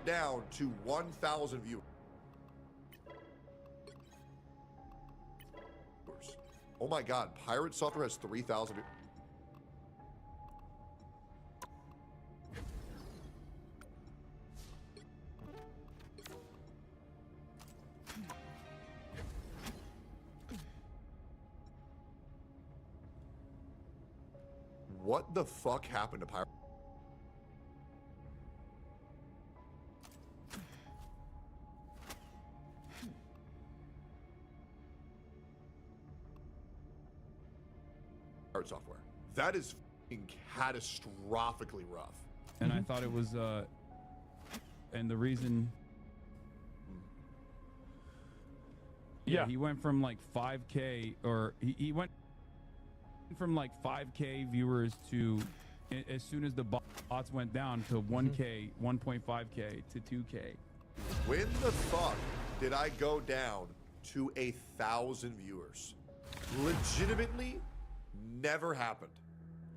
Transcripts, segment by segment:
drop down to 1,000 viewers. Oh my God, Pirate Software has 3,000 viewers. What the fuck happened to Pirate? Pirate Software. That is fucking catastrophically rough. And I thought it was, and the reason. Yeah, he went from like 5K, or he went from like 5K viewers to, as soon as the bots went down, to 1K, 1.5K to 2K. When the fuck did I go down to 1,000 viewers? Legitimately, never happened.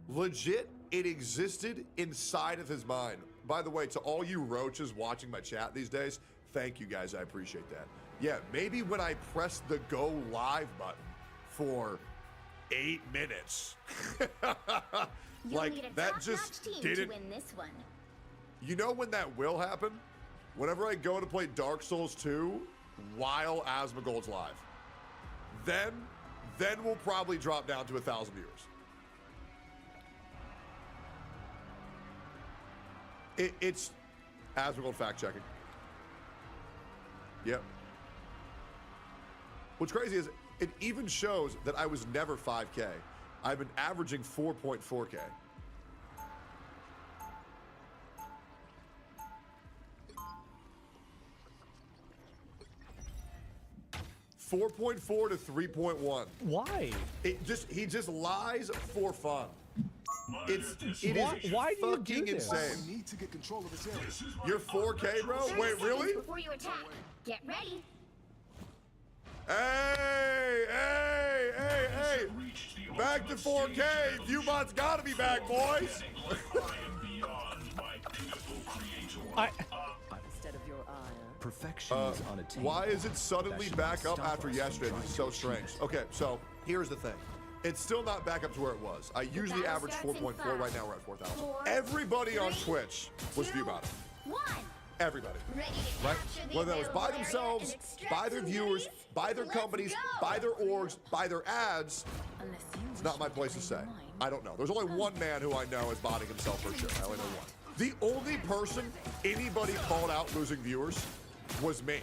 Legit, it existed inside of his mind. By the way, to all you roaches watching my chat these days, thank you guys, I appreciate that. Yeah, maybe when I press the go live button for 8 minutes. Like that just didn't win this one. You know when that will happen? Whenever I go to play Dark Souls 2 while Asmongold's live. Then we'll probably drop down to 1,000 viewers. It's Asmongold fact checking. Yep. What's crazy is it even shows that I was never 5K. I've been averaging 4.4K. .4 to 3.1. Why? He just lies for fun. It is why do you fucking do this? insane. Need to get control of this area. You're 4K, bro? 30 Wait, really? seconds before you attack. Get ready. Hey! Back to 4K. Viewbot's gotta be back, boys. Instead of your eye. Perfection is unattainable. Why is it suddenly back up after yesterday? This is so strange. Okay, so here's the thing. It's still not back up to where it was. I usually average 4.4. Right now we're at 4,000. Everybody on Twitch was viewbotting. Everybody. Right? Whether that was by themselves, by their viewers, by their companies, by their orgs, by their ads. It's not my place to say. I don't know. There's only one man who I know is botting himself for sure. I only know one. The only person anybody called out losing viewers was me.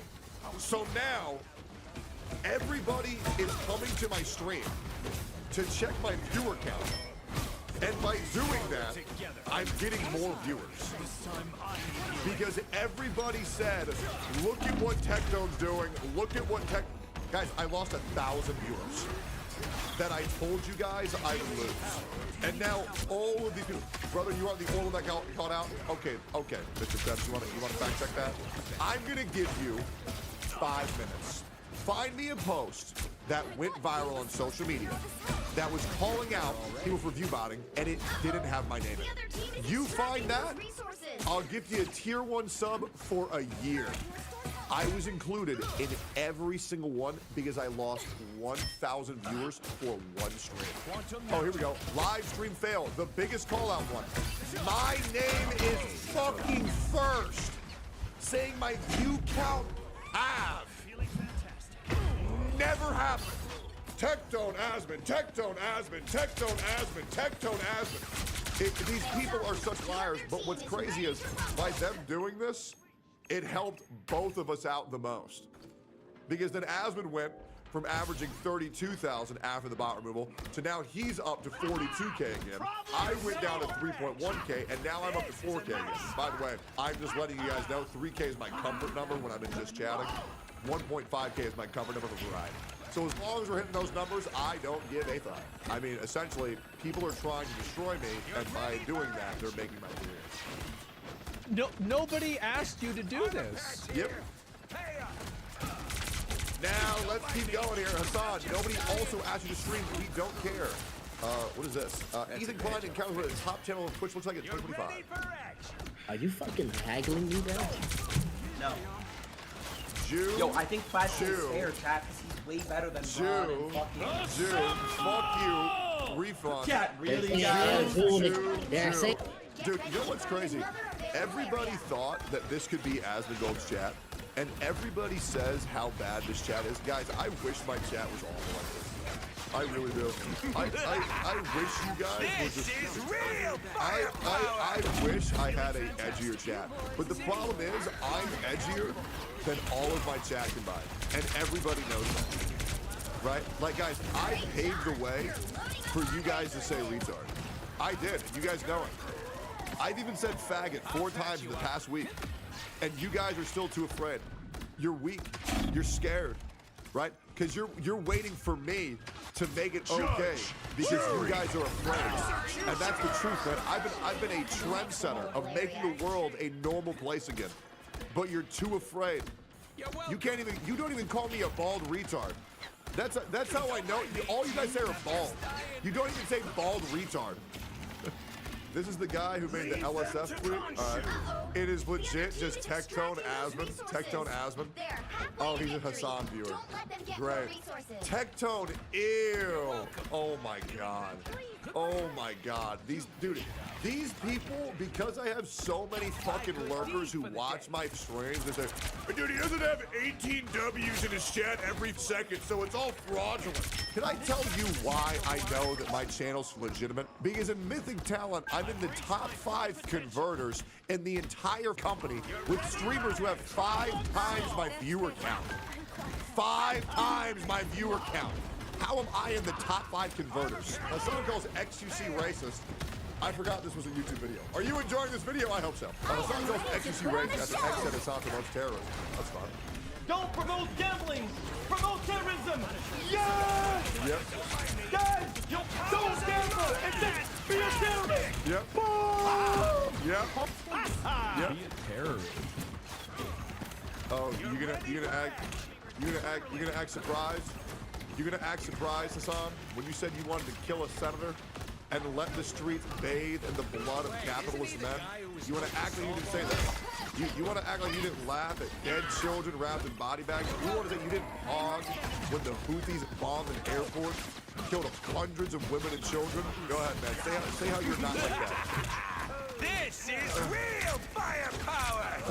So now, everybody is coming to my stream to check my viewer count. And by doing that, I'm getting more viewers. Because everybody said, look at what Tectone's doing, look at what Tech... Guys, I lost 1,000 viewers. That I told you guys I would lose. And now all of these people... Brother, you are the only one that got out? Okay, Mr. Steps, you want to fact check that? I'm gonna give you 5 minutes. Find me a post that went viral on social media that was calling out people for viewbotting, and it didn't have my name in it. You find that, I'll give you a tier 1 sub for a year. I was included in every single one because I lost 1,000 viewers for one stream. Oh, here we go. Live stream fail, the biggest call out one. My name is fucking first. Saying my view count have. Never happened. Tectone Asmon, Tectone Asmon, Tectone Asmon, Tectone Asmon. These people are such liars, but what's crazy is by them doing this, it helped both of us out the most. Because then Asmon went from averaging 32,000 after the bot removal to now he's up to 42K again. I went down to 3.1K and now I'm up to 4K again. By the way, I'm just letting you guys know 3K is my comfort number when I'm in just chatting. 1.5K is my comfort number for variety. So as long as we're hitting those numbers, I don't give a thought. I mean, essentially, people are trying to destroy me, and by doing that, they're making my career. No, nobody asked you to do this. Yep. Now, let's keep going here. Hassan, nobody also asked you to stream. We don't care. What is this? Ethan Klein encounters with a top channel on Twitch. Looks like it's 2025. Are you fucking haggling me, bro? Jew. Yo, I think 5K is Jew. fair, chat, because he's way better than Jew. Braun and fucking... Jew. Fuck you. Refund. Chat, really, Yeah, guys? Jew. Dude, you know what's crazy? Everybody thought that this could be Asmongold's chat, and everybody says how bad this chat is. Guys, I wish my chat was awful like this. I really do. I wish you guys were just... I wish I had a edgier chat. But the problem is, I'm edgier than all of my chat combined. And everybody knows that. Right? Like, guys, I paved the way for you guys to say retard. I did. You guys know it. I've even said faggot 4 times in the past week. And you guys are still too afraid. You're weak. You're scared. Right? Because you're waiting for me to make it okay because you guys are afraid. And that's the truth, man. I've been a trendsetter of making the world a normal place again. But you're too afraid. You don't even call me a bald retard. That's how I know. All you guys say are bald. You don't even say bald retard. This is the guy who made the LSF tweet. It is legit just Tectone Asmon. Tectone Asmon. Oh, he's a Hassan viewer. Great. Tectone, ew. Oh my god. Oh my god. These people, because I have so many fucking lurkers who watch my streams, they say, dude, he doesn't have 18 W's in his chat every second, so it's all fraudulent. Can I tell you why I know that my channel's legitimate? Because in Mythic Talent, I'm in the top 5 converters in the entire company with streamers who have 5 times my viewer count. 5 times my viewer count. How am I in the top 5 converters? Now, someone calls XUC racist. I forgot this was a YouTube video. Are you enjoying this video? I hope so. Someone calls XUC racist after X said Hassan promotes terrorism. That's fun. Don't promote gambling! Promote terrorism! Yeah! Yep. Guys, don't gamble! And then be a terrorist! Yep. Yep. Yep. Be a terrorist. Oh, you're gonna act surprised? You're gonna act surprised, Hassan, when you said you wanted to kill a senator and let the streets bathe in the blood of capitalist men? You wanna act like you didn't say that? You wanna act like you didn't laugh at dead children wrapped in body bags? You wanna say you didn't pause when the Houthis bombed an airport, killed hundreds of women and children? Go ahead, man. Say how you're not like that. This is real firepower!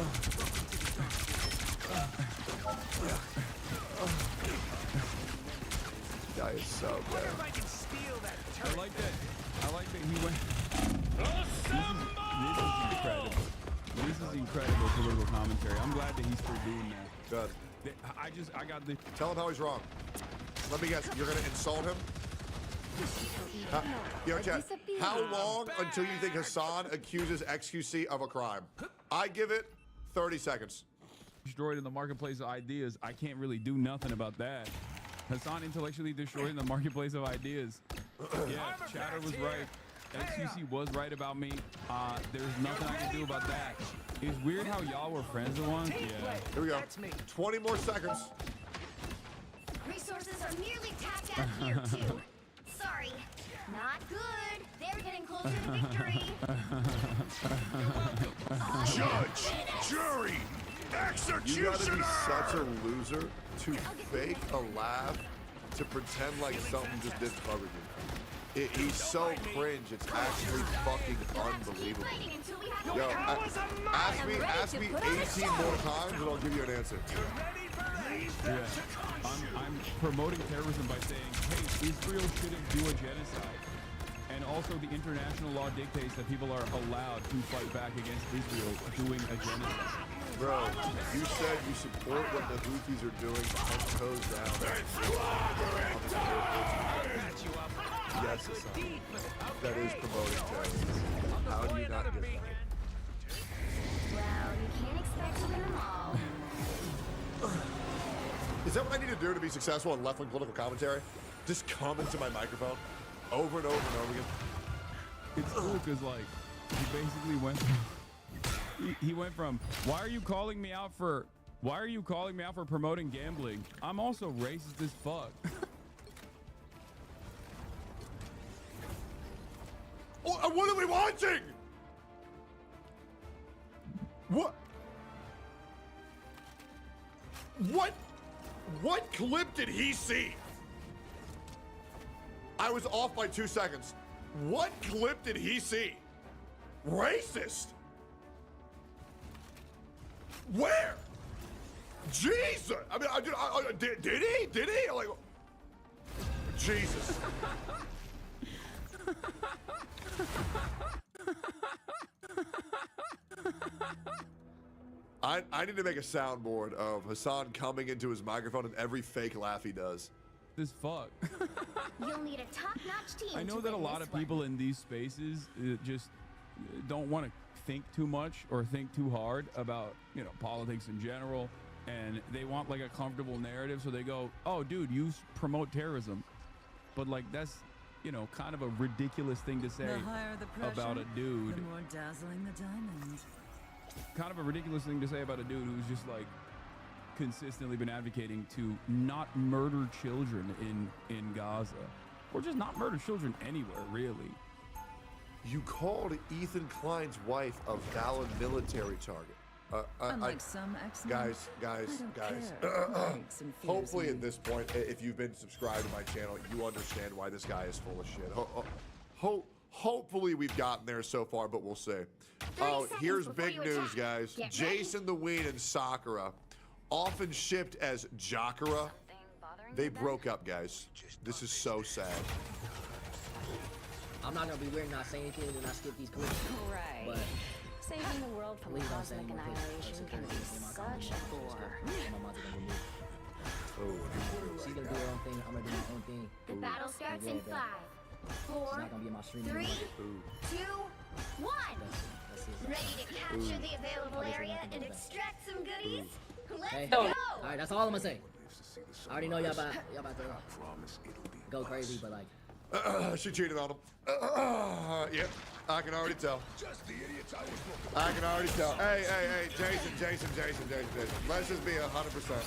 Guy is so good. I like that he went. This is incredible. This is incredible political commentary. I'm glad that he's still doing that. Good. I got the. Tell him how he's wrong. Let me guess. You're gonna insult him? Yo, chat. How long until you think Hassan accuses XQC of a crime? I give it 30 seconds. Destroyed in the marketplace of ideas. I can't really do nothing about that. Hassan intellectually destroyed in the marketplace of ideas. Yeah, Chatter was right. XQC was right about me. There's nothing I can do about that. It's weird how y'all were friends at once. Yeah. Here we go. 20 more seconds. Resources are nearly tapped out here, too. Sorry. Not good. They're getting closer to victory. Judge, jury, You gotta be executioner! such a loser to fake a laugh to pretend like something just didn't bug with you. He's so cringe, it's actually fucking unbelievable. Yo, ask me 18 more times and I'll give you an answer. Yeah. I'm promoting terrorism by saying, hey, Israel shouldn't do a genocide. And also the international law dictates that people are allowed to fight back against Israel doing a genocide. Bro, you said you support what the Houthis are doing 10 toes down. Yes, Hassan. That is promoting terrorism. How do you not get that? Well, you can't expect to win them all. Is that what I need to do to be successful in left-wing political commentary? Just come into my microphone over and over and over again? It's cool because, like, he basically went... He went from, why are you calling me out for promoting gambling? I'm also racist as fuck. What are we watching? What? What clip did he see? I was off by 2 seconds. What clip did he see? Racist. Where? Jesus. I mean, did he? Did he? Like, Jesus. I need to make a soundboard of Hassan coming into his microphone and every fake laugh he does. This fuck. You'll need a top-notch team. I know to that a win lot this of people in these spaces just don't want to think too much or think too hard about, you know, politics in general, and they want like a comfortable narrative, so they go, "Oh, dude, you promote terrorism," but like that's, you know, kind of a ridiculous thing to say The higher the pressure, about a dude. the more dazzling the diamond. Kind of a ridiculous thing to say about a dude who's just like consistently been advocating to not murder children in Gaza, or just not murder children anywhere, really. You called Ethan Klein's wife a valid military target. Unlike some X-Men, Guys. Thanks and fears Hopefully me. at this point, if you've been subscribed to my channel, you understand why this guy is full of shit. Hopefully we've gotten there so far, but we'll see. Oh, here's big news, guys. Jason the Ween and Sakura, often shipped as Jakara, they broke up, guys. This is so sad. I'm not gonna be weird and not say anything and not skip these clips. Right. But saving the world from please don't say cosmic any more clips. annihilation can be such a bore. My mom's gonna go move. She's gonna do her own thing. I'm gonna do my own thing. The battle starts in 5, She's 4, not gonna be in my stream 3, anymore. 2, 1. That's it. Ready to capture the available area and extract some goodies? Hey. Let's go! Alright, that's all I'm gonna say. I already know y'all about to go crazy, but like. She cheated on him. Yep, I can already tell. I can already tell. Hey, Jason. Let's just be 100%.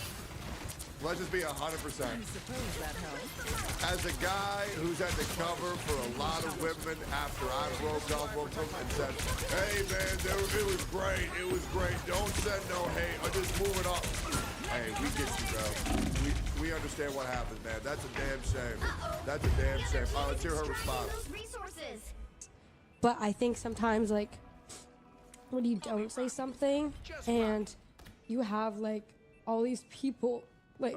Let's just be 100%. I suppose that helps. As a guy who's had to cover for a lot of women after I broke up with them and said, hey man, it was great. It was great. Don't send no hate. I'm just moving up. Hey, we get you, bro. We understand what happened, man. That's a damn shame. That's a damn shame. Oh, let's hear her response. But I think sometimes, like, when you don't say something and you have, like, all these people, like,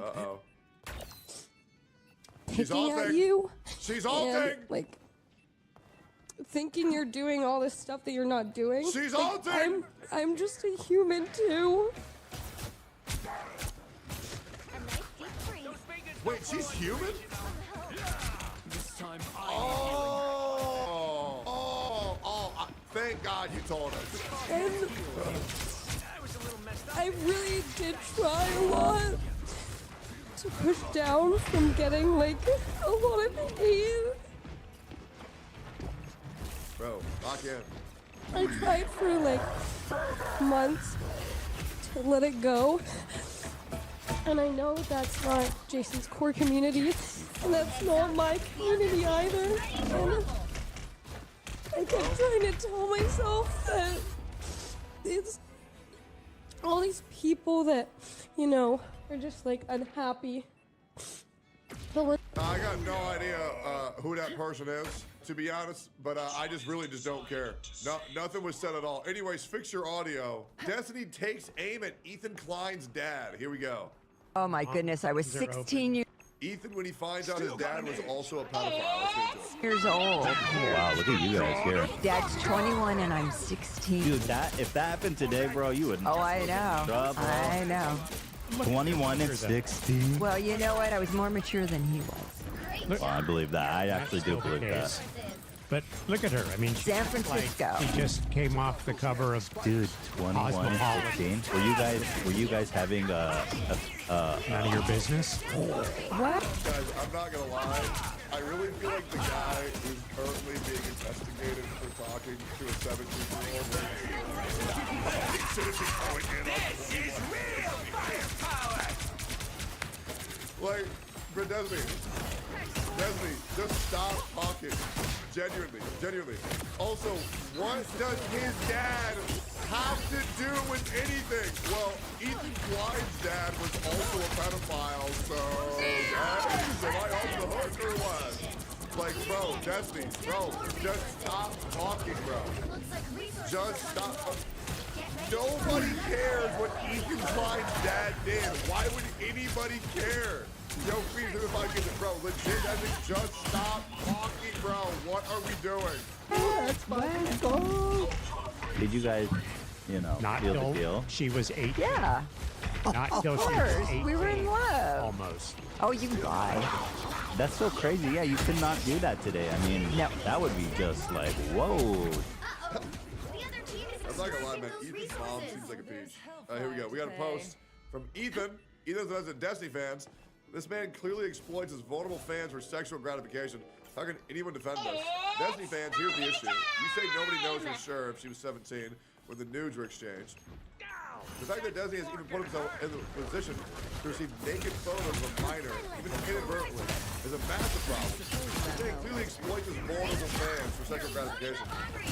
picking at you. She's alting. Like, thinking you're doing all this stuff that you're not doing. She's like, alting. I'm just a human, too. Wait, she's human? This time Thank God you told us. And I really did try a lot to push down from getting, like, a lot of hate. Bro, lock in. I tried for, like, months to let it go. And I know that's not Jason's core community, and that's not my community either. And I kept trying to tell myself that it's all these people that, you know, are just like unhappy. But I got no idea who that person is, to be honest, but I just really don't care. No, nothing was said at all. Anyways, fix your audio. Destiny takes aim at Ethan Klein's dad. Here we go. Oh my goodness, I was 16 Ethan, when he finds out his dad was also a pedophile. years old. Wow, look at you guys here. Dad's 21 and I'm 16. Dude, if that happened today, bro, you would. Oh, I know. Trouble. I know. 21 and 16. Well, you know what? I was more mature than he was. Well, I believe that. I actually do believe that. But look at her. I mean, San Francisco. Like, she just came off the cover of Dude, 21 and 16. Were you guys having none of your business? What? Guys, I'm not gonna lie. I really feel like the guy who's currently being investigated for talking to a 17-year-old. This is real firepower. Like, but Desmond, just stop talking. Genuinely. Also, what does his dad have to do with anything? Well, Ethan Klein's dad was also pedophiles, so guys, am I off the hook or what? Like, bro, Destiny, bro, just stop talking, bro. Just stop. Nobody cares what Ethan Klein's dad did. Why would anybody care? Yo, please, if I get it, bro, legit, I think just stop talking, bro. What are we doing? Let's fucking go. Did you guys, you know, Not feel till the deal? she was 18. Yeah. Not Of till she was course. 18. We were in love. Almost. Oh, you lied. That's so crazy. Yeah, you could not do that today. I mean, No. that would be just like, whoa. I'm not gonna lie, man. Ethan's mom seems like a peach. Here we go. We got a post from Ethan. Ethan says that Destiny fans, this man clearly exploits his vulnerable fans for sexual gratification. How can anyone defend this? Destiny fans, here's the issue. You say nobody knows for sure if she was 17 when the nudes were exchanged. The fact that Destiny has even put himself in the position to receive naked photos of a minor, even inadvertently, is a massive problem. This man clearly exploits his vulnerable fans for sexual gratification.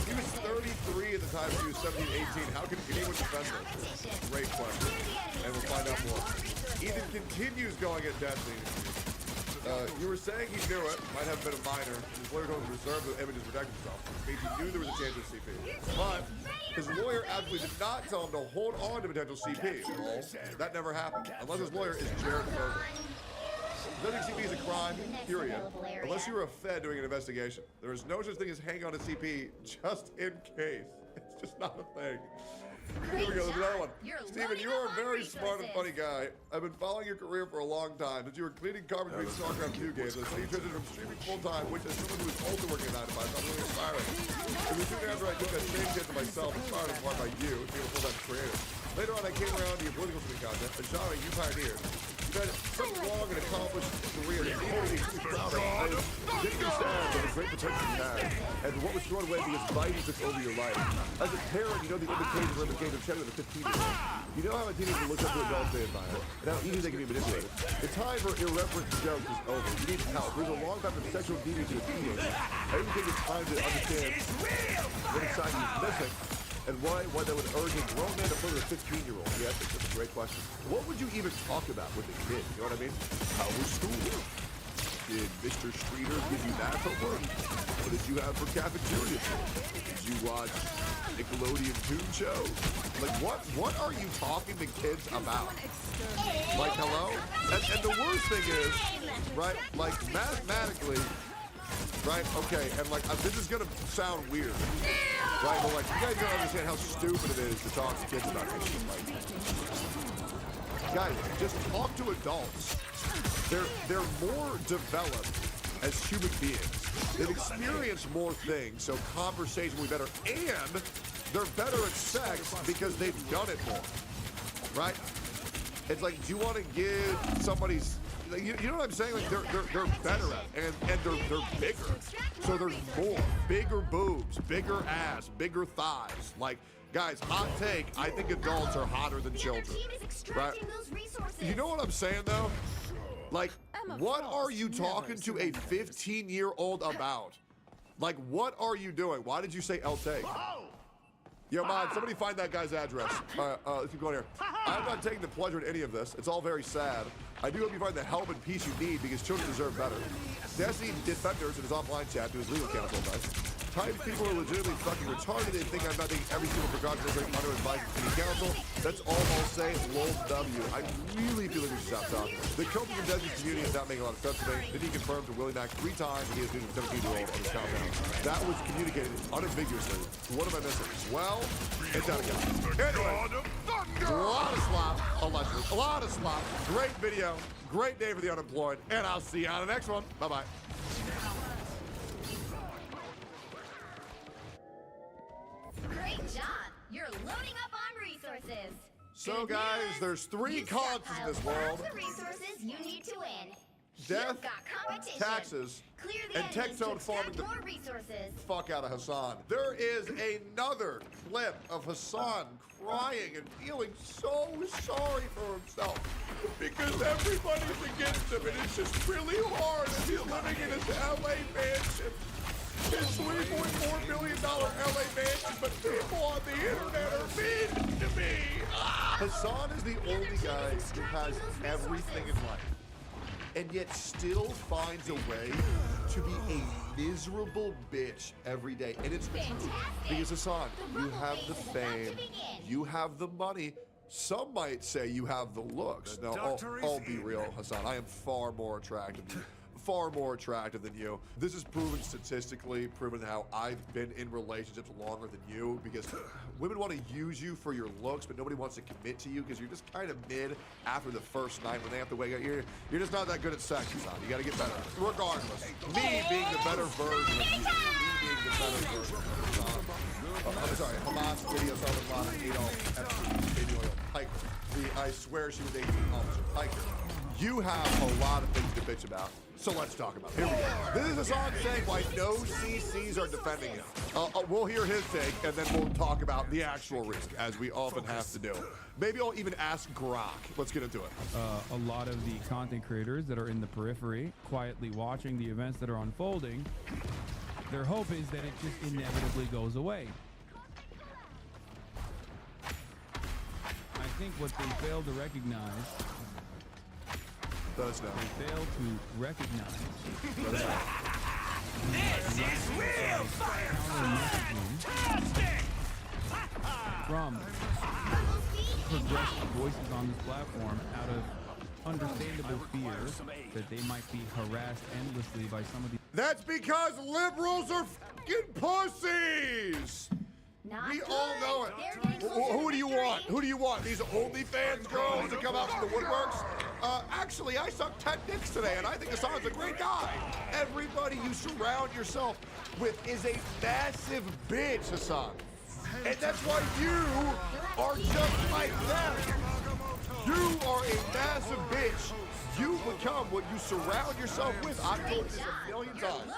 He was 33 at the time he was 17, 18. How can anyone defend this? Great question. And we'll find out more. Ethan continues going at Destiny. You were saying he knew it, might have been a minor. His lawyer told him to reserve the images to protect himself. It means he knew there was a chance of CP. But his lawyer absolutely did not tell him to hold on to potential CP. Well, that never happened, unless his lawyer is Jared Fogle. Presenting CP is a crime, period. Unless you were a Fed doing an investigation. There is no such thing as hang on to CP just in case. It's just not a thing. Here we go, there's another one. Steven, you are a very smart and funny guy. I've been following your career for a long time. Since you were cleaning garbage between StarCraft 2 games, I see you transitioned from streaming full-time, which as someone who is also working at 9 to 5, sounds really inspiring. It was soon after I took that same chance to myself, inspired in part by you, being a full-time creator. Later on, I came around to your political streaming content, a genre you pioneered. You've had such a long and accomplished career. You're proud of. Getting your stand on the great potential you had, and what was thrown away because Biden took over your life. As a parent, you know the implications of the chatting with a 15-year-old. You know how a teenager looks up to adults they admire, and how easy they can be manipulated. The time for irreverent jokes is over. You need help. There's a long time from sexual deviance to a teenager. Everything is time to understand what exactly is missing, and why that would urge a grown man to flirt with a 15-year-old. Yes, that's a great question. What would you even talk about with a kid? You know what I mean? How was school? Did Mr. Streeter give you math homework? What did you have for cafeteria? Did you watch Nickelodeon Toon Show? Like, what are you talking to kids about? Like, hello? And the worst thing is, right, like, mathematically, right, okay, and like, this is gonna sound weird, right, but like, you guys don't understand how stupid it is to talk to kids about this shit. Like, guys, just talk to adults. They're more developed as human beings. They've experienced more things, so conversation will be better, and they're better at sex because they've done it more, right? It's like, do you want to give somebody's, you know what I'm saying? Like, they're better at it, and they're bigger, so there's more, bigger boobs, bigger ass, bigger thighs. Like, guys, hot take, I think adults are hotter than children, right? You know what I'm saying though? Like, what are you talking to a 15-year-old about? Like, what are you doing? Why did you say LT? Yo, Mod, somebody find that guy's address. Let's keep going here. I'm not taking the pleasure in any of this. It's all very sad. I do hope you find the help and peace you need because children deserve better. Destiny Defenders in his offline chat to his legal counsel advice. Type people are legitimately fucking retarded. They think I'm not taking every single precaution under advice from city council. That's all I'll say. Lol W. I really feel like we should stop talking. The Celtic and Destiny community is not making a lot of sense to me. Then he confirmed to Willie Mack 3 times that he is doing a 17-year-old on his compound. That was communicated unambiguously. What am I missing? Well, it's out of context. Anyway, a lot of slop, allegedly. A lot of slop. Great video. Great day for the unemployed. And I'll see you on the next one. Bye-bye. Great job! You're loading up on resources. So guys, there's 3 cons in this world. The resources you need to win. Death, You've got competition. taxes, Clear the and enemies tech zone to farming extract the more resources. fuck out of Hassan. There is another clip of Hassan crying and feeling so sorry for himself because everybody's against him and it's just really hard as he's living in his LA mansion. His $3.4 billion LA mansion, but people on the internet are mean to me. Hassan is the only guy who has everything in life, and yet still finds a way to be a miserable bitch every day. And it's the truth. Because Hassan, you have the fame, you have the money. Some might say you have the looks. Now, I'll be real, Hassan. I am far more attractive than you. This is proven statistically, proven how I've been in relationships longer than you, because women want to use you for your looks, but nobody wants to commit to you because you're just kind of mid after the first night when they have to wake up. You're just not that good at sex, Hassan. You got to get better. Regardless, me being the better version of you, me being the better version of Hassan. I'm sorry, Hamas video Piker. I swear she was 18 Officer Piker. You have a lot of things to bitch about, so let's talk about it. Here we go. This is Hassan saying why no CCs are defending him. We'll hear his take, and then we'll talk about the actual risk, as we often have to do. Maybe I'll even ask Grok. Let's get into it. A lot of the content creators that are in the periphery, quietly watching the events that are unfolding, their hope is that it just inevitably goes away. I think what they fail to recognize They fail to recognize This is real fire from progressive voices on this platform out of understandable fear that they might be harassed endlessly by some of these. That's because liberals are fucking pussies! We all know it. Who do you want? Who do you want? These OnlyFans girls that come out from the woodworks? Actually, I sucked 10 dicks today, and I think Hassan's a great guy. Everybody you surround yourself with is a massive bitch, Hassan. And that's why you are just like them. You are a massive bitch. You become what you surround yourself with. I've told you this a million times.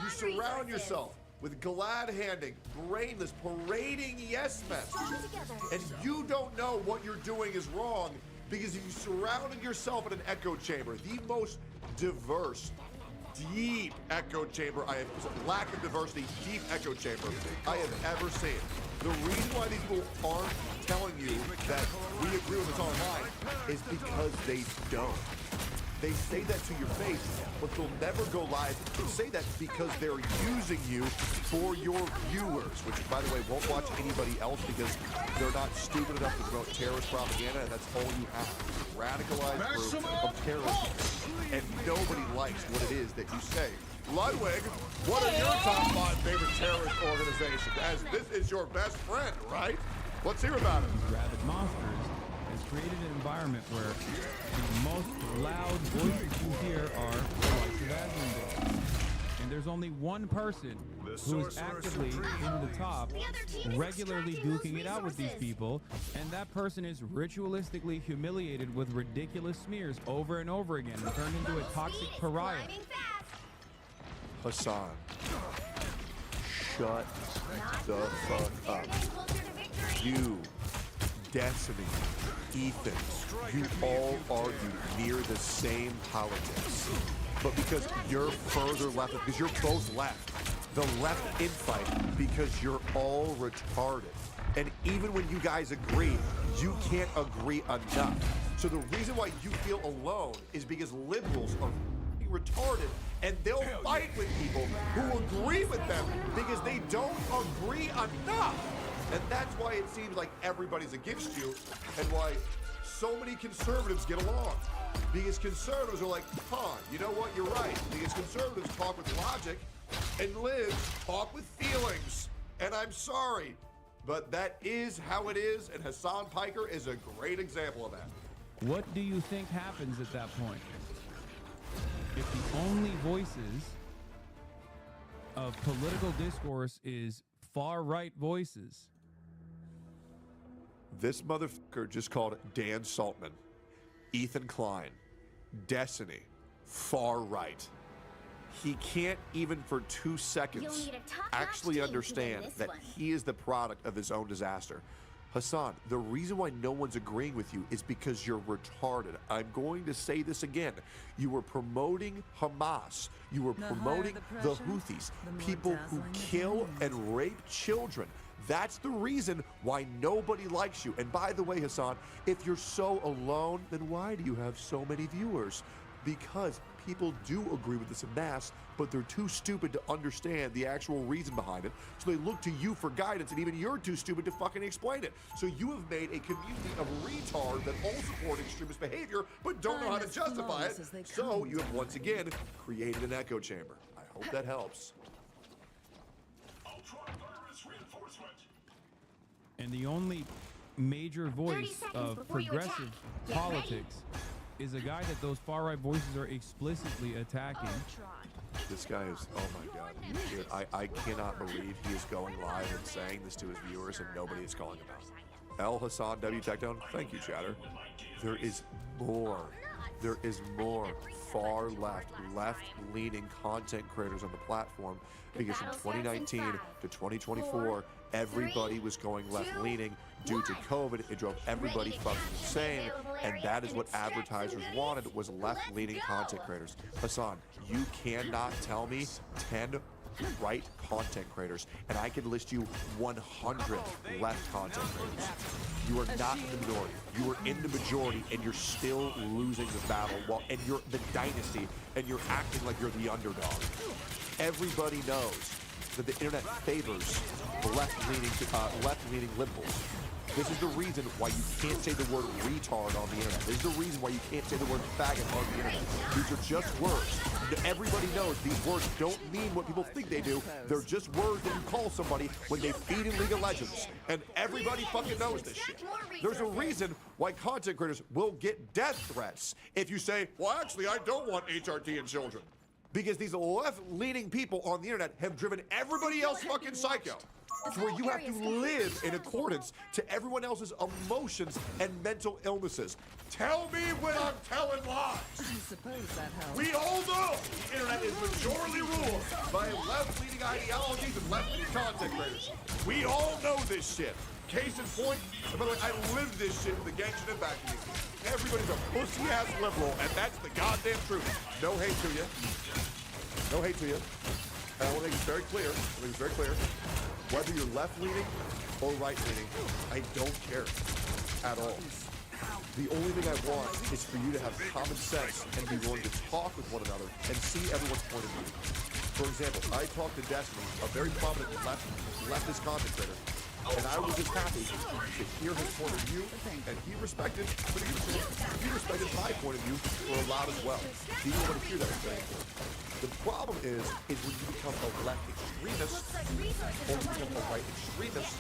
You surround yourself with glad-handing, brainless, parading yes-men. And you don't know what you're doing is wrong because you surrounded yourself in an echo chamber, the most diverse, deep echo chamber I have, lack of diversity, deep echo chamber I have ever seen. The reason why these people aren't telling you that we agree with this online is because they don't. They say that to your face, but they'll never go live. They say that because they're using you for your viewers, which, by the way, won't watch anybody else because they're not stupid enough to promote terrorist propaganda, and that's all you have. Radicalized group of terrorists. And nobody likes what it is that you say. Ludwig, what are your top 5 favorite terrorist organizations? As this is your best friend, right? Let's hear about it. Rabid Monsters has created an environment where the most loud voices you hear are the likes of Asmundale. And there's only one person who is actively in the top, regularly duking it out with these people, and that person is ritualistically humiliated with ridiculous smears over and over again and turned into a toxic pariah. Hassan, shut the fuck up. You, Destiny, Ethan, you all argue near the same politics. But because you're further left, because you're both left, the left infight because you're all retarded. And even when you guys agree, you can't agree enough. So the reason why you feel alone is because liberals are retarded, and they'll fight with people who agree with them because they don't agree enough. And that's why it seems like everybody's against you, and why so many conservatives get along. Because conservatives are like, you know what, you're right. Because conservatives talk with logic, and libs talk with feelings. And I'm sorry, but that is how it is, and Hassan Piker is a great example of that. What do you think happens at that point? If the only voices of political discourse is far-right voices. This motherfucker just called Dan Saltman, Ethan Klein, Destiny, far-right. He can't even for 2 seconds actually understand that he is the product of his own disaster. Hassan, the reason why no one's agreeing with you is because you're retarded. I'm going to say this again. You were promoting Hamas. You were promoting the Houthis, people who kill and rape children. That's the reason why nobody likes you. And by the way, Hassan, if you're so alone, then why do you have so many viewers? Because people do agree with this en masse, but they're too stupid to understand the actual reason behind it. So they look to you for guidance, and even you're too stupid to fucking explain it. So you have made a community of retards that all support extremist behavior, but don't know how to justify it. So you have once again created an echo chamber. I hope that helps. And the only major voice of progressive politics is a guy that those far-right voices are explicitly attacking. This guy is, oh my God. Dude, I cannot believe he is going live and saying this to his viewers and nobody is calling him out. El Hassan W Techdown, thank you, chatter. There is more. There is more far left-leaning content creators on the platform, because from 2019 to 2024, everybody was going left-leaning. Due to COVID, it drove everybody fucking insane, and that is what advertisers wanted, was left-leaning content creators. Hassan, you cannot tell me 10 right content creators, and I can list you 100 left content creators. You are not in the minority. You are in the majority, and you're still losing the battle, and you're the dynasty, and you're acting like you're the underdog. Everybody knows that the internet favors the left-leaning liberals. This is the reason why you can't say the word retard on the internet. This is the reason why you can't say the word faggot on the internet. These are just words. Everybody knows these words don't mean what people think they do. They're just words that you call somebody when they feed in League of Legends. And everybody fucking knows this shit. There's a reason why content creators will get death threats if you say, well, actually, I don't want HRT in children. Because these left-leaning people on the internet have driven everybody else fucking psycho. To where you have to live in accordance to everyone else's emotions and mental illnesses. Tell me when I'm telling lies. I suppose that helps. We all know the internet is majorly ruled by left-leaning ideologies and left-leaning content creators. We all know this shit. Case in point, and by the way, I lived this shit with the Genshin Impact community. Everybody's a pussy-ass liberal, and that's the goddamn truth. No hate to you. No hate to you. And I want to make it very clear. Whether you're left-leaning or right-leaning, I don't care at all. The only thing I want is for you to have common sense and be willing to talk with one another and see everyone's point of view. For example, I talked to Destiny, a very prominent leftist content creator, and I was just happy to hear his point of view, and he respected my point of view for a lot as well. Being able to hear that is very important. The problem is when you become a left extremist or you become a right extremist,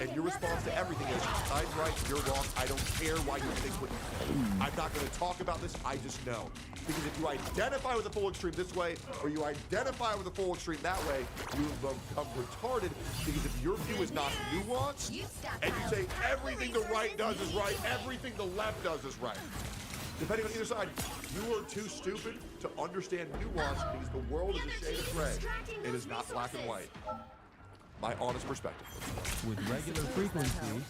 and your response to everything is, I'm right, you're wrong, I don't care why you think what you think. I'm not going to talk about this, I just know. Because if you identify with the full extreme this way, or you identify with the full extreme that way, you become retarded, because if your view is not nuanced, and you say everything the right does is right, everything the left does is right. Depending on either side, you are too stupid to understand nuance, because the world is a shade of gray. It is not black and white. My honest perspective. With regular frequency.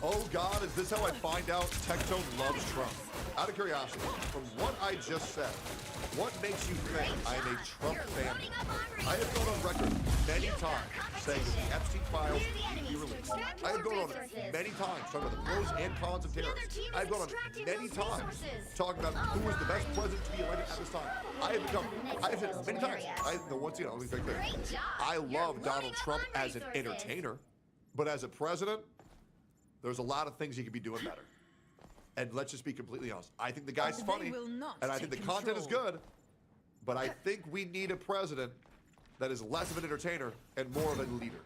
Oh God, is this how I find out Techzone loves Trump? Out of curiosity, from what I just said, what makes you think I am a Trump fan? I have gone on record many times saying that the Epstein files need to be released. I have gone on many times talking about the pros and cons of terrorists. I have gone on many times talking about who was the best president to be elected at this time. I have said many times, once again, I'll be very clear. I love Donald Trump as an entertainer, but as a president, there's a lot of things he could be doing better. And let's just be completely honest. I think the guy's funny, and I think the content is good, but I think we need a president that is less of an entertainer and more of a leader.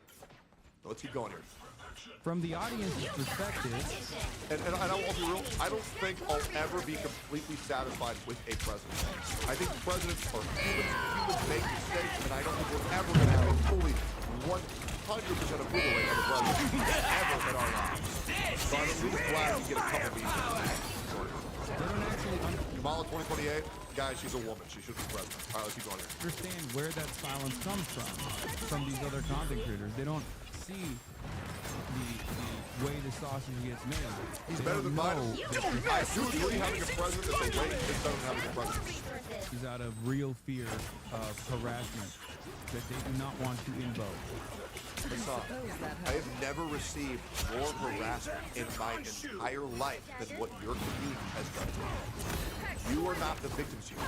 So let's keep going here. From the audience's perspective, and I'll be real, I don't think I'll ever be completely satisfied with a president. I think presidents are humans. Humans make mistakes, and I don't think we're ever going to have a fully 100% approval rate of a president ever in our lives. So I'm at least glad we get a couple of these. Kamala 2028, guys, she's a woman. She should be president. All right, let's keep going here. Understand where that silence comes from these other content creators. They don't see the way the sausage gets made. He's better than Biden. I do agree having a president that's a lady is better than having a president. He's out of real fear of harassment that they do not want to invoke. Hassan, I have never received more harassment in my entire life than what your community has done to me. You are not the victims here.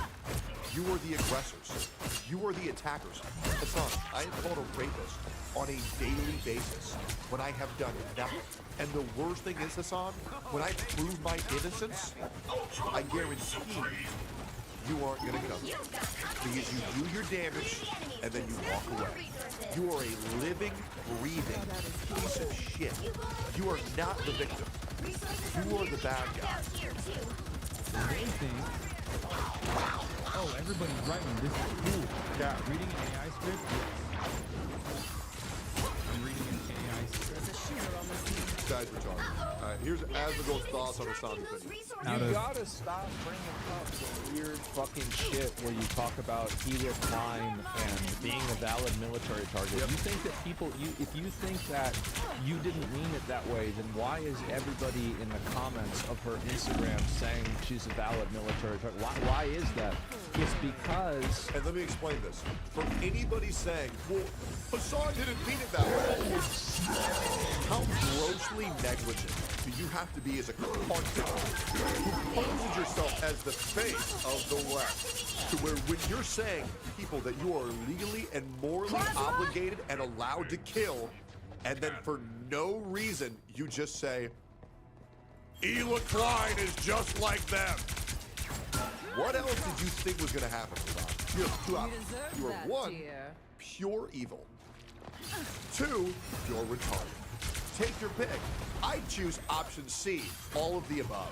You are the aggressors. You are the attackers. Hassan, I am called a rapist on a daily basis when I have done nothing. And the worst thing is, Hassan, when I prove my innocence, I guarantee you aren't going to come because you do your damage and then you walk away. You are a living, breathing piece of shit. You are not the victim. You are the bad guy. They think, oh, everybody's writing. This is cool. Yeah. Reading an AI script. I'm reading an AI script. This guy's retarded. Here's Asmongold's thoughts on Hassan's opinion. You gotta stop bringing up the weird fucking shit where you talk about Helios Klein and being a valid military target. Yep. You think that people, if you think that you didn't mean it that way, then why is everybody in the comments of her Instagram saying she's a valid military target? Why is that? It's because... And let me explain this. For anybody saying, well, Hassan didn't mean it that way. How grossly negligent do you have to be as a content who poses yourself as the face of the left, to where when you're saying to people that you are legally and morally obligated and allowed to kill, and then for no reason you just say, Helios Klein is just like them. What else did you think was going to happen, Hassan? You have two options. You are one, pure evil. Two, you're retarded. Take your pick. I choose option C, all of the above.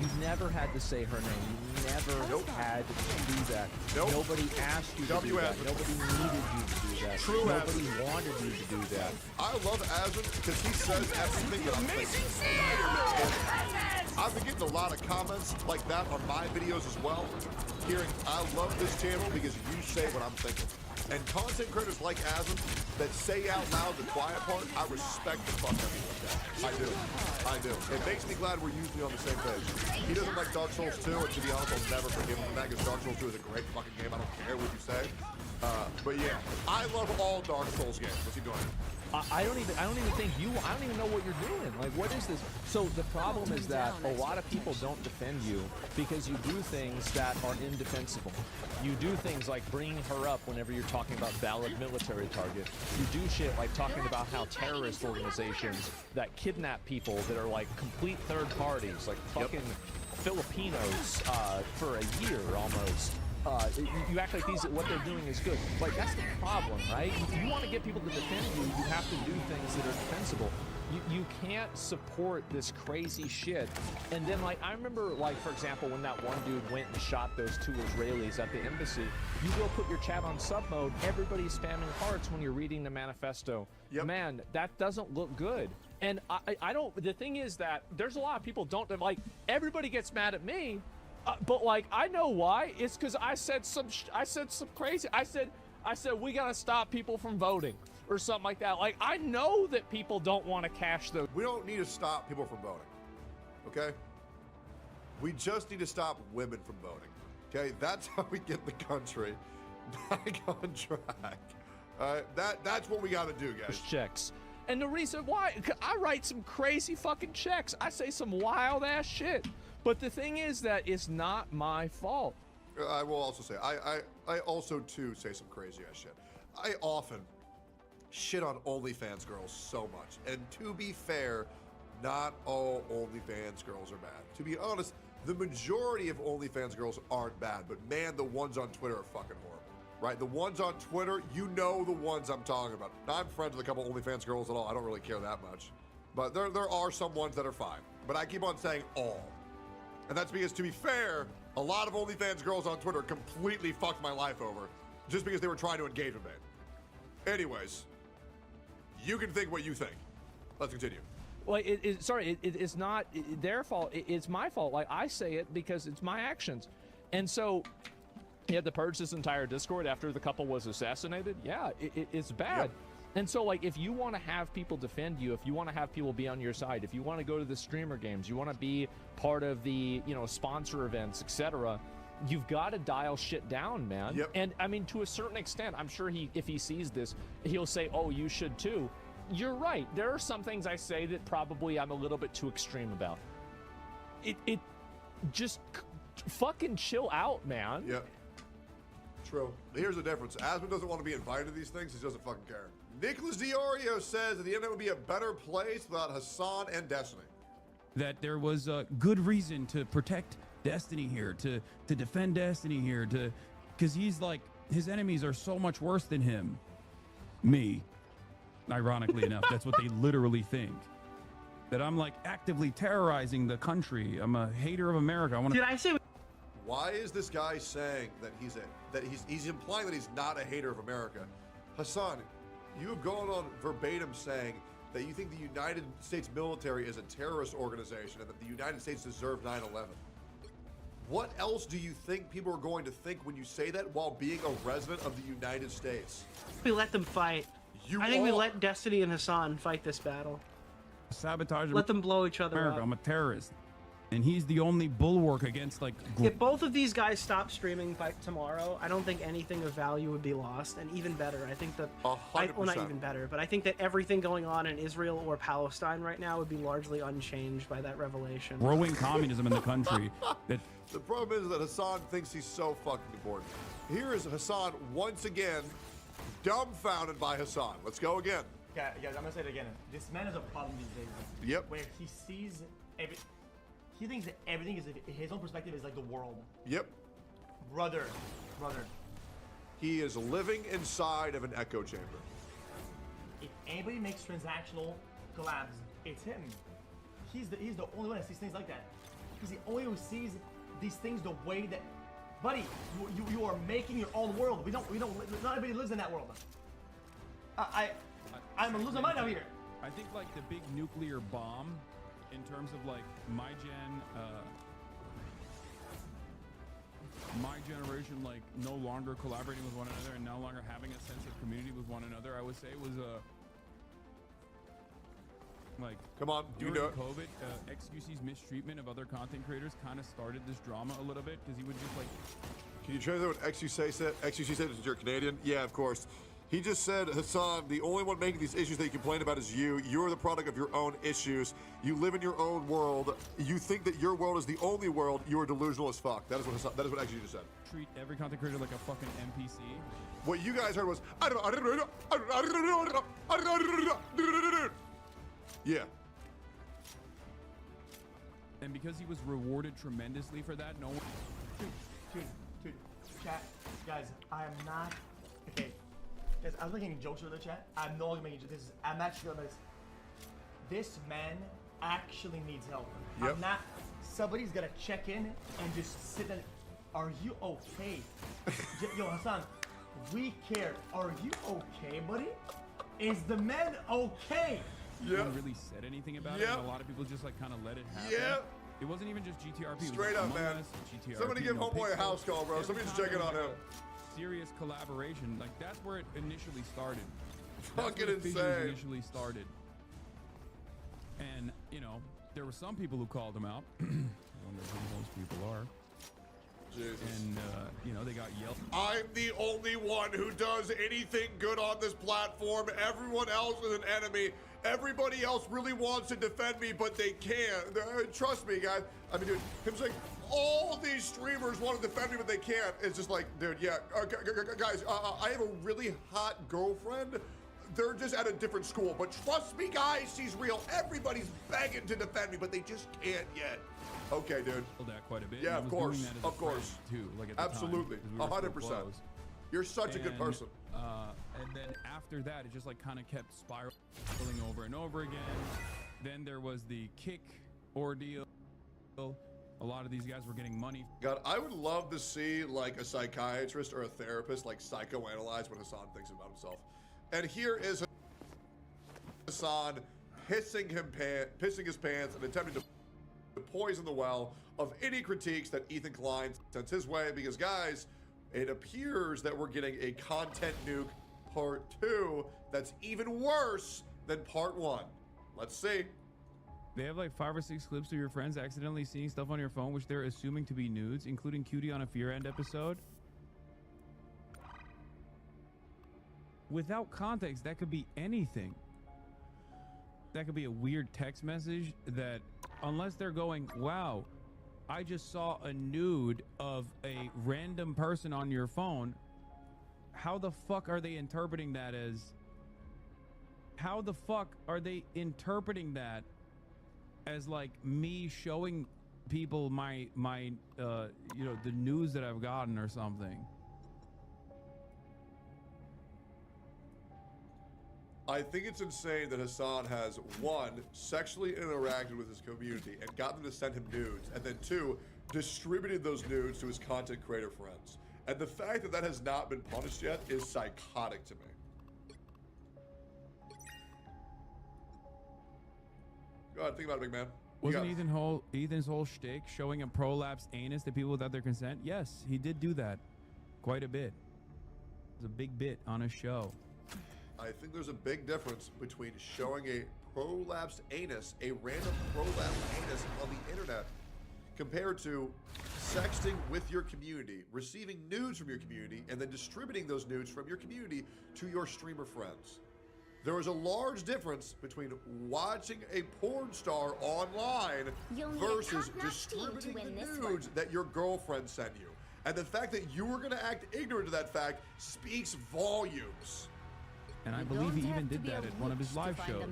You never had to say her name. You never had to do that. Nobody asked you to do that. Nobody needed you to do that. True. Nobody wanted you to do that. I love Asmon because he says everything that I'm thinking. I've been getting a lot of comments like that on my videos as well. Hearing, I love this channel because you say what I'm thinking. And content creators like Asmon that say out loud the quiet part, I respect the fuck out of that. I do. I do. It makes me glad we're usually on the same page. He doesn't like Dark Souls 2, and to be honest, I'll never forgive him for that because Dark Souls 2 is a great fucking game. I don't care what you say. But yeah, I love all Dark Souls games. What's he doing? I don't even know what you're doing. Like, what is this? So the problem is that a lot of people don't defend you because you do things that are indefensible. You do things like bringing her up whenever you're talking about valid military target. You do shit like talking about how terrorist organizations that kidnap people that are like complete third parties, like fucking Filipinos for a year almost. You act like what they're doing is good. Like, that's the problem, right? If you want to get people to defend you, you have to do things that are defensible. You can't support this crazy shit. And then, like, I remember, like, for example, when that one dude went and shot those two Israelis at the embassy, you go put your chat on sub mode, everybody's spamming hearts when you're reading the manifesto. Yep. Man, that doesn't look good. And I don't, the thing is that there's a lot of people don't, like, everybody gets mad at me. But like, I know why. It's because I said some crazy. I said we gotta stop people from voting or something like that. Like, I know that people don't want to cash those. We don't need to stop people from voting. Okay. We just need to stop women from voting. Okay. That's how we get the country back on track. All right. That's what we got to do, guys. Checks. And the reason why, I write some crazy fucking checks. I say some wild ass shit. But the thing is that it's not my fault. I will also say, I also too say some crazy ass shit. I often shit on OnlyFans girls so much. And to be fair, not all OnlyFans girls are bad. To be honest, the majority of OnlyFans girls aren't bad, but man, the ones on Twitter are fucking horrible. Right? The ones on Twitter, you know the ones I'm talking about. Now, I'm friends with a couple OnlyFans girls at all. I don't really care that much. But there are some ones that are fine. But I keep on saying all. And that's because, to be fair, a lot of OnlyFans girls on Twitter completely fucked my life over just because they were trying to engage with me. Anyways, you can think what you think. Let's continue. Well, it's not their fault. It's my fault. Like, I say it because it's my actions. And so, you had to purge this entire Discord after the couple was assassinated. Yeah, it's bad. Yep. And so, like, if you want to have people defend you, if you want to have people be on your side, if you want to go to the streamer games, you want to be part of the, you know, sponsor events, etc., you've got to dial shit down, man. Yep. And I mean, to a certain extent, I'm sure if he sees this, he'll say, oh, you should too. You're right. There are some things I say that probably I'm a little bit too extreme about. It just fucking chill out, man. Yep. True. Here's the difference. Asmund doesn't want to be invited to these things. He doesn't fucking care. Nicholas Diorio says that the internet would be a better place without Hassan and Destiny. That there was a good reason to protect Destiny here, to defend Destiny here, because he's like, his enemies are so much worse than him. Me. Ironically enough, that's what they literally think. That I'm like actively terrorizing the country. I'm a hater of America. I want to. Did I say? Why is this guy saying that he's implying that he's not a hater of America? Hassan, you have gone on verbatim saying that you think the United States military is a terrorist organization and that the United States deserved 9/11. What else do you think people are going to think when you say that while being a resident of the United States? We let them fight. I think we let Destiny and Hassan fight this battle. Sabotage. Let them blow each other America. up. I'm a terrorist, and he's the only bulwark against like. If both of these guys stop streaming by tomorrow, I don't think anything of value would be lost. And even better, I think that well, not even better, but I think that everything going on in Israel or Palestine right now would be largely unchanged by that revelation. Growing communism in the country. The problem is that Hassan thinks he's so fucking important. Here is Hassan once again, dumbfounded by Hassan. Let's go again. Guys, I'm gonna say it again. This man has a problem these days. Yep. Where he sees he thinks that everything is his own perspective is like the world. Yep. Brother. He is living inside of an echo chamber. If anybody makes transactional collabs, it's him. He's the only one that sees things like that. He's the only one who sees these things the way that, buddy, you are making your own world. We don't. Not everybody lives in that world. I'm losing my mind out here. I think like the big nuclear bomb, in terms of like my generation, like no longer collaborating with one another and no longer having a sense of community with one another. I would say it was like, come on, during COVID, XQC's mistreatment of other content creators kind of started this drama a little bit because he would just like. Can you translate what XQC said? XQC said you're Canadian. Yeah, of course. He just said, Hassan, the only one making these issues that you complain about is you. You're the product of your own issues. You live in your own world. You think that your world is the only world. You are delusional as fuck. That is what Hassan, that is what XQC just said. Treat every content creator like a fucking NPC. What you guys heard was, yeah. And because he was rewarded tremendously for that, no one. Dude, chat, guys, I am not. Okay, guys, I was making jokes with the chat. I'm no longer making jokes. I'm actually on this. This man actually needs help. Yep. I'm not. Somebody's gonna check in and just sit there. Are you okay? Yo, Hassan, we care. Are you okay, buddy? Is the man okay? No one really said anything about it, and a lot of people just like kind of let it happen. Yeah. It wasn't even just GTRP. Straight up, man. GTRP, Somebody give Homeboy a house call, bro. Somebody just check in on him. Serious collaboration. Like, that's where it initially started. Fucking insane. Initially started. And, you know, there were some people who called him out. I wonder who those people are. Jesus. And, you know, they got yelled. I'm the only one who does anything good on this platform. Everyone else is an enemy. Everybody else really wants to defend me, but they can't. Trust me, guys. I mean, dude, him saying all these streamers want to defend me, but they can't. It's just like, dude, yeah. Guys, I have a really hot girlfriend. They're just at a different school, but trust me, guys, she's real. Everybody's begging to defend me, but they just can't yet. Okay, dude. That quite a bit. Yeah, of course, of course. Too, like at the absolutely, time, 100%. You're such a good person. And then after that, it just like kind of kept spiraling over and over again. Then there was the kick ordeal. A lot of these guys were getting money. God, I would love to see like a psychiatrist or a therapist like psychoanalyze what Hassan thinks about himself. And here is Hassan pissing his pants and attempting to poison the well of any critiques that Ethan Klein sends his way. Because guys, it appears that we're getting a content nuke part 2 that's even worse than part 1. Let's see. They have like 5 or 6 clips of your friends accidentally seeing stuff on your phone which they're assuming to be nudes, including Cutie on a Fear End episode. Without context, that could be anything. That could be a weird text message that, unless they're going, wow, I just saw a nude of a random person on your phone. How the fuck are they interpreting that as? How the fuck are they interpreting that as like me showing people my you know, the news that I've gotten or something? I think it's insane that Hassan has, 1, sexually interacted with his community and got them to send him nudes, and then 2, distributed those nudes to his content creator friends. And the fact that that has not been punished yet is psychotic to me. Go ahead, think about it, big man. Wasn't Ethan's whole shtick showing a prolapsed anus to people without their consent? Yes, he did do that quite a bit. It was a big bit on his show. I think there's a big difference between showing a prolapsed anus, a random prolapsed anus on the internet, compared to sexting with your community, receiving nudes from your community, and then distributing those nudes from your community to your streamer friends. There is a large difference between watching a porn star online versus distributing the nudes that your girlfriend sent you. And the fact that you were going to act ignorant to that fact speaks volumes. And I believe he even did that at one of his live shows,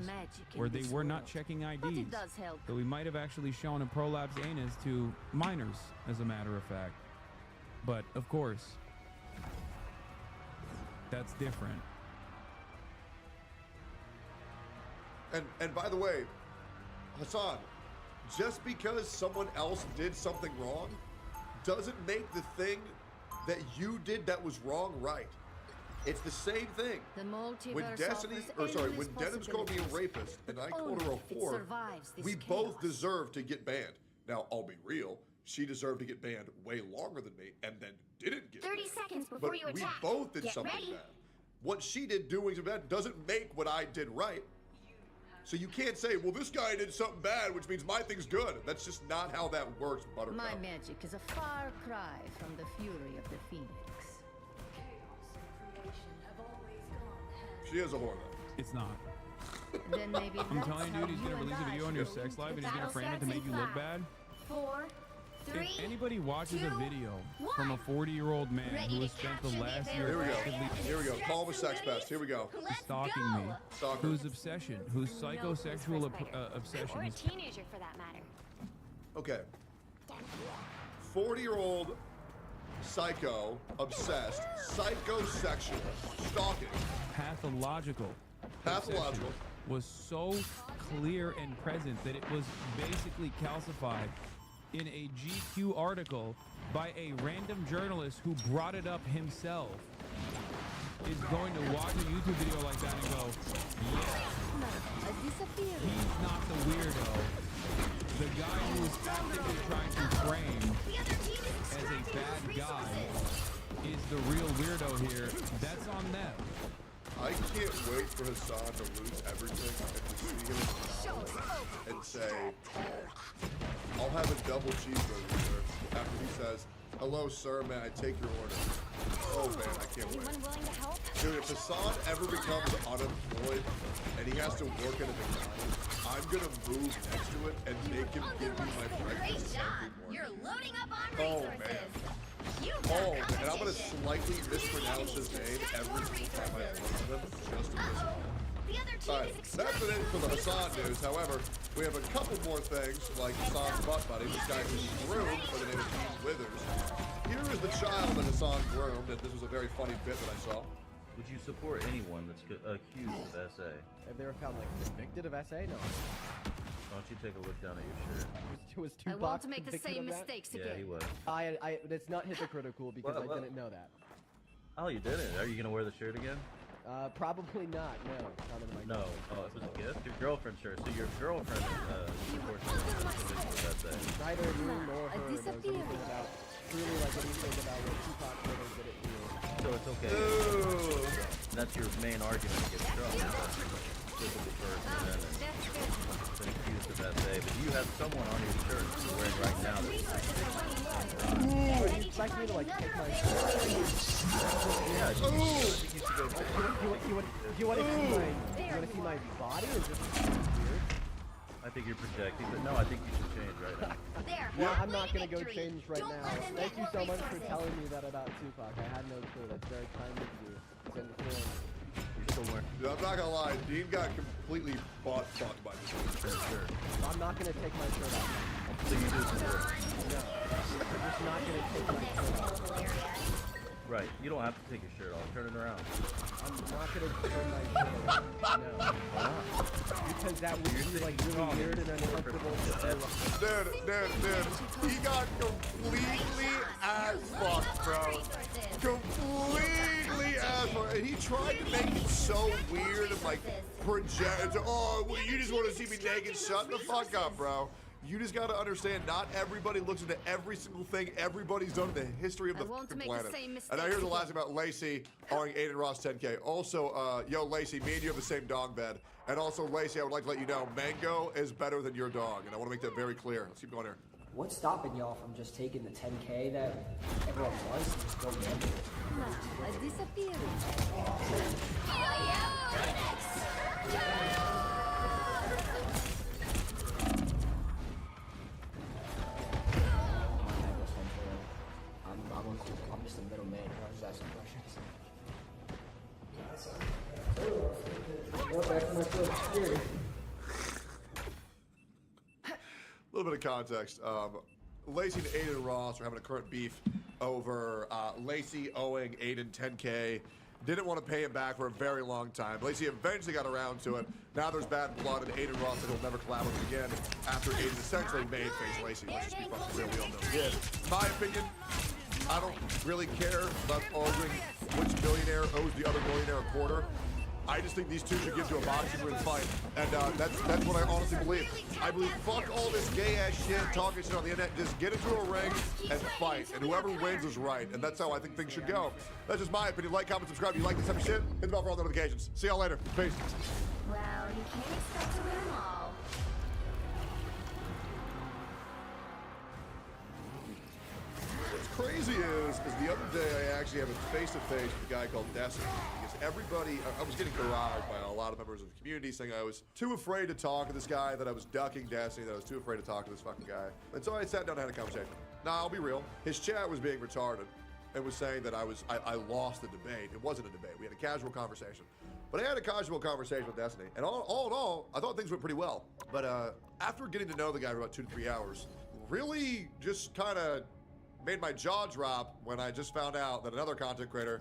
where they were not checking IDs. So we might have actually shown a prolapsed anus to minors, as a matter of fact. But, of course, that's different. And by the way, Hassan, just because someone else did something wrong doesn't make the thing that you did that was wrong right. It's the same thing. When when Denim's called me a rapist and I called her a whore, we both deserve to get banned. Now, I'll be real. She deserved to get banned way longer than me and then didn't get 30 banned. seconds before you attack. We both did Get something ready. bad. What she did doing something bad doesn't make what I did right. So you can't say, well, this guy did something bad, which means my thing's good. That's just not how that works, Buttercup. My magic is a far cry from the fury of the Phoenix. She is a whore, though. It's not. Then maybe I'm telling you, dude, he's going to release a video on your sex life and he's going to frame it to make you look bad. 4, 3, If anybody watches 2, a video from a 40-year-old man who has spent the last year Here we go. Call him a sex pest. Here we go. stalking me, whose obsession, whose psychosexual obsession or a is teenager for that matter. Okay. 40-year-old psycho, obsessed, psychosexual, stalking. pathological was so clear and present that it was basically calcified in a GQ article by a random journalist who brought it up himself, is going to watch a YouTube video like that and go, yeah, he's not the weirdo. The guy who is actively trying to frame as a bad guy is the real weirdo here. That's on them. I can't wait for Hassan to lose everything and to see him and say, I'll have a double cheeseburger, sir. After he says, hello, sir, may I take your order? Oh, man, I can't wait. Dude, if Hassan ever becomes unemployed and he has to work at a McDonald's, I'm going to move next to it and make him give me my breakfast every morning. You're loading up on Oh, resources. man. Oh, and I'm going to slightly mispronounce his name every time I look at him, just to piss him off. Alright, that's it for the Hassan news. However, we have a couple more things, like Hassan's butt buddy, this guy who's groomed for the name of Gene Withers. Here is the child that Hassan groomed, and this was a very funny bit that I saw. Would you support anyone that's accused of SA? Have they ever found, like, convicted of SA? No. Why don't you take a look down at your shirt? Was I Tupac won't make the convicted same of that? mistakes Yeah, he again. was. It's not hypocritical because I didn't know that. Oh, you didn't? Are you gonna wear the shirt again? Probably not. No. Not in my No. Oh, it was a gift? Your girlfriend's shirt. So your girlfriend supports SA. Neither me nor her knows anything about, really like anything about what Tupac did or didn't do. So it's okay. That's your main argument against Trump. Physical person, and been accused of that day, but you have someone on your shirt you're wearing right now that's You expect me to like take my shirt? yeah, I think you should go check. You want to see my body or just weird? I think you're projecting, but no, I think you should change right now. Well, I'm not gonna go change right now. Thank you so much for telling me that about Tupac. I had no clue. That's very kind of you to inform me. You're still wearing. Dude, I'm not gonna lie, Dean got completely fucked by this one. Sure. I'm not gonna take my shirt off. So you do some work. No, I'm just not gonna take my shirt off. Right. You don't have to take your shirt off. Turn it around. I'm not gonna turn my shirt off. No. Why not? Because that would be like really weird and uncomfortable. Dude, he got completely ass fucked, bro. Completely ass fucked. And he tried to make it so weird and like project. Oh, well, you just want to see me naked? Shut the fuck up, bro. You just got to understand, not everybody looks into every single thing everybody's done in the history of the planet. And now here's the last thing about Lacey owing Aiden Ross 10K. Also, yo, Lacey, me and you have the same dog bed. And also, Lacey, I would like to let you know, Mango is better than your dog. And I want to make that very clear. Let's keep going here. What's stopping y'all from just taking the 10K that everyone wants and just go get it? I disappeared. I'm just a middleman. I'm just asking questions. Go back to my field of security. A little bit of context. Lacey and Aiden Ross are having a current beef over Lacey owing Aiden 10K. Didn't want to pay him back for a very long time. Lacey eventually got around to it. Now there's bad blood, and Aiden Ross said he'll never collaborate again after Aiden essentially made face Lacey. Let's just be fucking real, we all know he did. My opinion, I don't really care about arguing which millionaire owes the other millionaire a quarter. I just think these two should get to a boxing ring fight, and that's what I honestly believe. I believe fuck all this gay ass shit, talking shit on the internet. Just get into a ring and fight, and whoever wins is right, and that's how I think things should go. That's just my opinion. Like, comment, subscribe. If you like this type of shit, hit the bell for all notifications. See y'all later. Peace. Well, you can't expect to win them all. What's crazy is the other day I actually have a face-to-face with a guy called Destiny. Because everybody, I was getting barraged by a lot of members of the community saying I was too afraid to talk to this guy, that I was ducking Destiny, that I was too afraid to talk to this fucking guy. And so I sat down and had a conversation. Now, I'll be real. His chat was being retarded and was saying that I lost the debate. It wasn't a debate. We had a casual conversation. But I had a casual conversation with Destiny. And all in all, I thought things went pretty well. But after getting to know the guy for about 2 to 3 hours, really just kind of made my jaw drop when I just found out that another content creator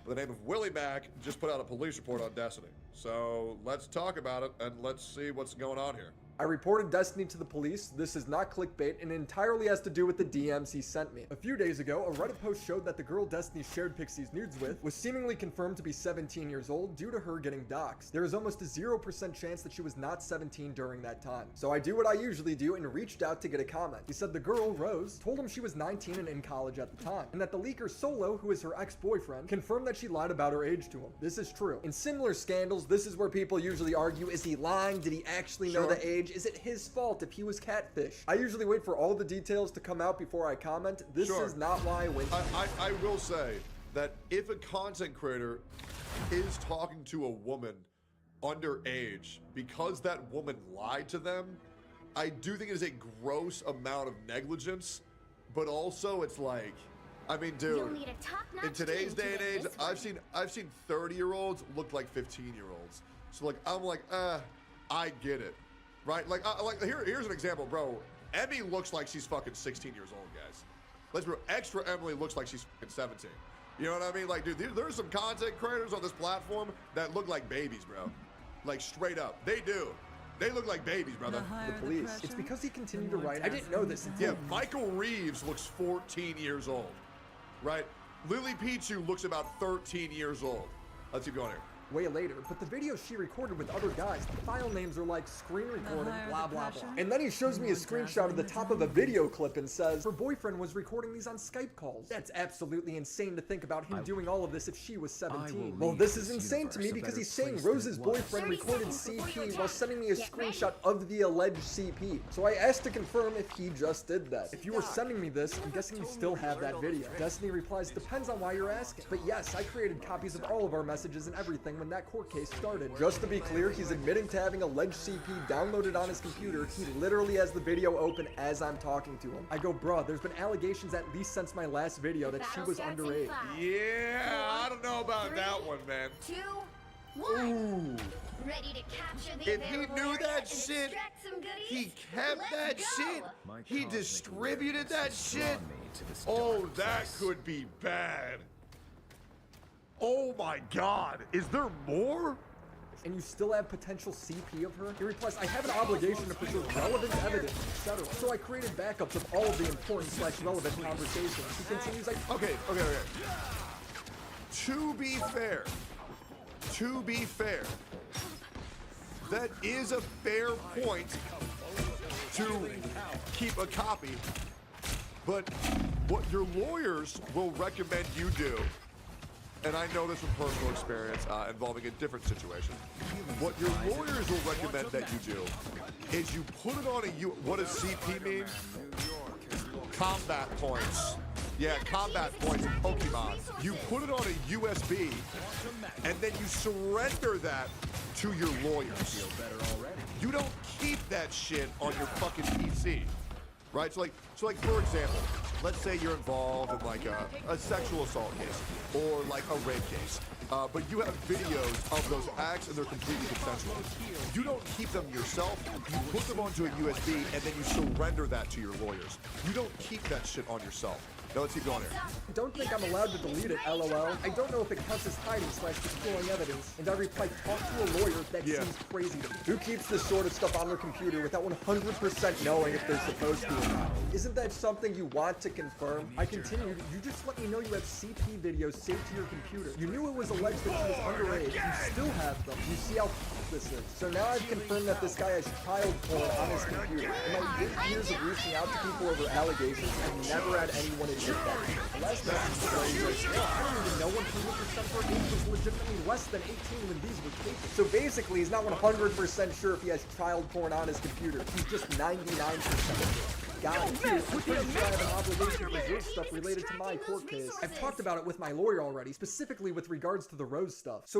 by the name of Willie Mac just put out a police report on Destiny. So let's talk about it and let's see what's going on here. I reported Destiny to the police. This is not clickbait and entirely has to do with the DMs he sent me. A few days ago, a Reddit post showed that the girl Destiny shared Pixie's nudes with was seemingly confirmed to be 17 years old due to her getting doxxed. There is almost a 0% chance that she was not 17 during that time. So I do what I usually do and reached out to get a comment. He said the girl, Rose, told him she was 19 and in college at the time, and that the leaker Solo, who is her ex-boyfriend, confirmed that she lied about her age to him. This is true. In similar scandals, this is where people usually argue, is he lying? Did he actually know the age? Is it his fault if he was catfish? I usually wait for all the details to come out before I comment. This is not why I went. I will say that if a content creator is talking to a woman underage because that woman lied to them, I do think it is a gross amount of negligence, but also it's like, I mean, dude, in today's day and age, I've seen 30-year-olds look like 15-year-olds. So like, I'm like, I get it. Right, like here's an example, bro. Emmy looks like she's fucking 16 years old, guys. Let's be real. Extra Emily looks like she's fucking 17. You know what I mean? Like, dude, there's some content creators on this platform that look like babies, bro. Like, straight up, they do. They look like babies, brother. The police. It's because he continued to write. I didn't know this. Yeah, Michael Reeves looks 14 years old, right? Lily Pichu looks about 13 years old. Let's keep going here. way later, but the videos she recorded with other guys, the file names are like screen recording, blah, blah, blah. And then he shows me a screenshot of the top of a video clip and says her boyfriend was recording these on Skype calls. That's absolutely insane to think about him doing all of this if she was 17. Well, this is insane to me because he's saying Rose's boyfriend recorded CP while sending me a screenshot of the alleged CP. So I asked to confirm if he just did that. If you were sending me this, I'm guessing you still have that video. Destiny replies, depends on why you're asking. But yes, I created copies of all of our messages and everything when that court case started. Just to be clear, he's admitting to having alleged CP downloaded on his computer. He literally has the video open as I'm talking to him. I go, bruh, there's been allegations at least since my last video that she was underage. Yeah, I don't know about that one, man. 2, 1. Ooh. Ready to capture the If he knew that shit, he kept that shit, he distributed that shit. Oh, that could be bad. Oh my God, is there more? And you still have potential CP of her? He replies, I have an obligation to preserve relevant evidence, etc. So I created backups of all of the important / relevant conversations. He continues like, okay. To be fair, that is a fair point to keep a copy, but what your lawyers will recommend you do, and I know this from personal experience involving a different situation, what your lawyers will recommend that you do is you put it on what does CP mean? Combat points. Yeah, combat points in Pokemon. You put it on a USB, and then you surrender that to your lawyers. You don't keep that shit on your fucking PC, right? So like for example, let's say you're involved in like a sexual assault case or like a rape case, but you have videos of those acts and they're completely consensual. You don't keep them yourself. You put them onto a USB and then you surrender that to your lawyers. You don't keep that shit on yourself. Now let's keep going here. I don't think I'm allowed to delete it, LOL. I don't know if it counts as hiding / destroying evidence. And I reply, talk to a lawyer. That seems crazy to me. Who keeps this sort of stuff on their computer without 100% knowing if they're supposed to or not? Isn't that something you want to confirm? I continued, you just let me know you have CP videos saved to your computer. You knew it was alleged that she was underage. You still have them. You see how this is. So now I've confirmed that this guy has child porn on his computer. In my 8 years of reaching out to people over allegations, I've never had anyone admit that. The last message was I don't even know when 100% of our age was legitimately less than 18 when these were taken. So basically, he's not 100% sure if he has child porn on his computer. He's just 99% sure. Got it. I'm pretty sure I have an obligation to preserve stuff related to my court case. I've talked about it with my lawyer already, specifically with regards to the Rose stuff. So